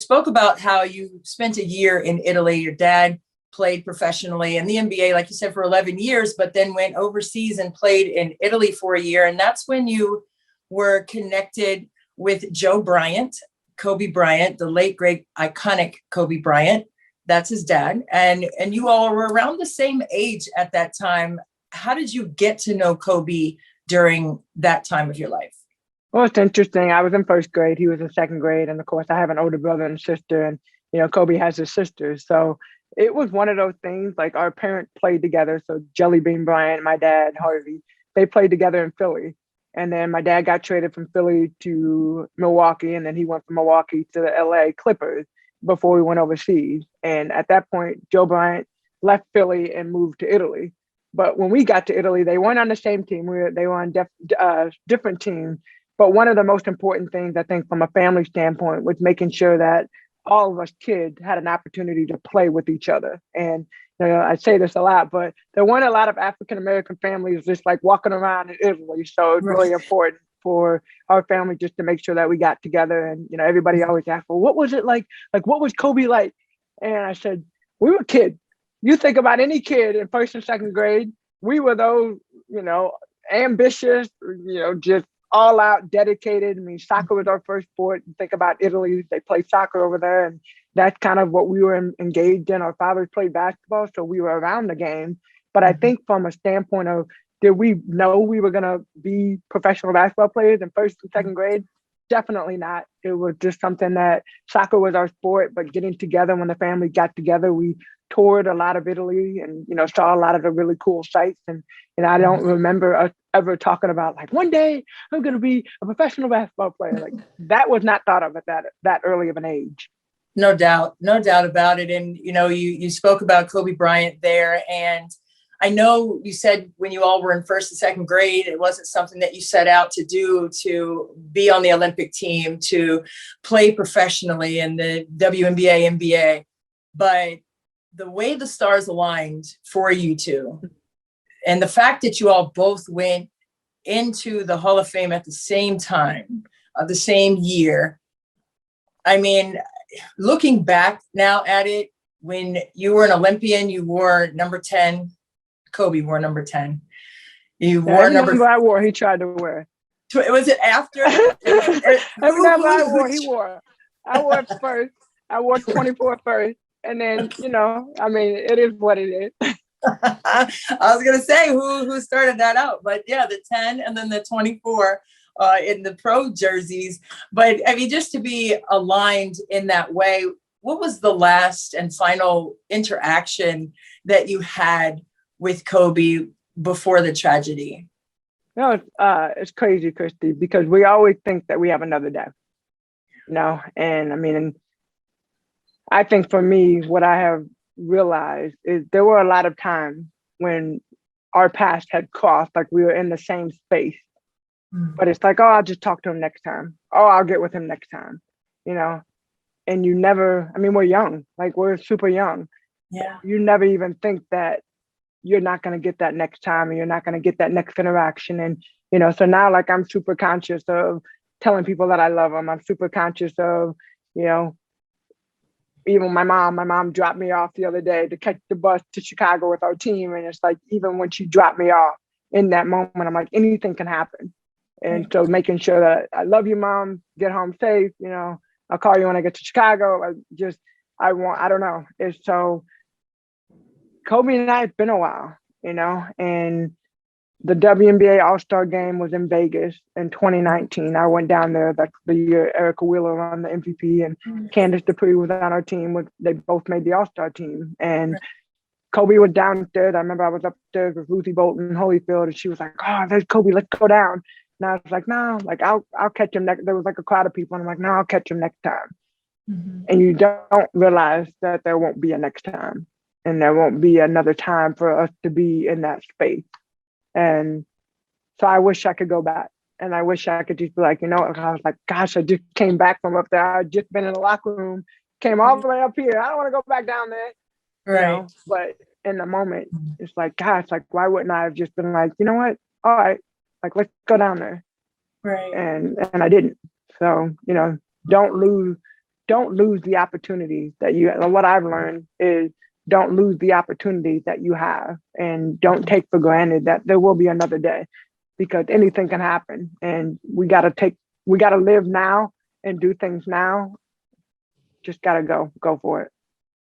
spoke about how you spent a year in Italy. Your dad played professionally in the NBA, like you said, for 11 years, but then went overseas and played in Italy for a year. And that's when you were connected with Joe Bryant, Kobe Bryant, the late, great, iconic Kobe Bryant. That's his dad. And you all were around the same age at that time. How did you get to know Kobe during that time of your life? Well, it's interesting. I was in first grade. He was in second grade. And of course, I have an older brother and sister. And, Kobe has his sisters. So it was one of those things, like our parents played together. So Jelly Bean Bryant, my dad, Harvey, they played together in Philly. And then my dad got traded from Philly to Milwaukee. And then he went from Milwaukee to the LA Clippers before we went overseas. And at that point, Joe Bryant left Philly and moved to Italy. But when we got to Italy, they weren't on the same team. They were on different teams. But one of the most important things, I think, from a family standpoint, was making sure that all of us kids had an opportunity to play with each other. And I say this a lot, but there weren't a lot of African-American families just like walking around in Italy. So it's really important for our family just to make sure that we got together. And, everybody always asked, well, what was it like? Like, what was Kobe like? And I said, we were kids. You think about any kid in first and second grade, we were those, ambitious, just all out, dedicated. I mean, soccer was our first sport. Think about Italy, they play soccer over there. And that's kind of what we were engaged in. Our fathers played basketball, so we were around the game. But I think from a standpoint of, did we know we were going to be professional basketball players in first and second grade? Definitely not. It was just something that soccer was our sport, but getting together, when the family got together, we toured a lot of Italy and, saw a lot of the really cool sites. And I don't remember us ever talking about like, one day I'm going to be a professional basketball player. Like that was not thought of at that early of an age. No doubt about it. And, you spoke about Kobe Bryant there. And I know you said when you all were in first and second grade, it wasn't something that you set out to do, to be on the Olympic team, to play professionally in the WNBA, NBA. But the way the stars aligned for you two, and the fact that you all both went into the Hall of Fame at the same time, the same year. I mean, looking back now at it, when you were an Olympian, you wore number 10. Kobe wore number 10. You wore number I wore, he tried to wear. Was it after? Every number I wore, he wore. I wore it first. I wore 24 first. And then, it is what it is. I was going to say who started that out. But yeah, the 10 and then the 24 in the pro jerseys. But I mean, just to be aligned in that way, what was the last and final interaction that you had with Kobe before the tragedy? No, it's crazy, Christy, because we always think that we have another day, and I think for me, what I have realized is there were a lot of times when our past had crossed, like we were in the same space, but it's like, oh, I'll just talk to him next time. Oh, I'll get with him next time, and you never, we're young, like we're super young. Yeah. You never even think that you're not going to get that next time, and you're not going to get that next interaction. And, so now like I'm super conscious of telling people that I love them. I'm super conscious of, even my mom dropped me off the other day to catch the bus to Chicago with our team. And it's like, even when she dropped me off in that moment, I'm like, anything can happen. And so making sure that I love you, Mom, get home safe. I'll call you when I get to Chicago. I don't know. It's so Kobe and I, it's been a while, and the WNBA All-Star game was in Vegas in 2019. I went down there. That's the year Erica Wheeler won the MVP, and Candace Dupree was on our team. They both made the All-Star team. And Kobe was downstairs. I remember I was upstairs with Lucy Bolton Holyfield, and she was like, oh, there's Kobe, let's go down. And I was like, no, like I'll catch him next. There was like a crowd of people, and I'm like, no, I'll catch him next time. And you don't realize that there won't be a next time. And there won't be another time for us to be in that space. And so I wish I could go back. And I wish I could just be like, I was like, gosh, I just came back from up there. I'd just been in the locker room, came all the way up here. I don't want to go back down there. Right. But in the moment, it's like, gosh, like, why wouldn't I have just been like, you know what? All right, like, let's go down there. Right. And I didn't. So, don't lose don't lose the opportunities that you have. What I've learned is don't lose the opportunities that you have, and don't take for granted that there will be another day, because anything can happen, and we got to live now and do things now. Just got to go for it.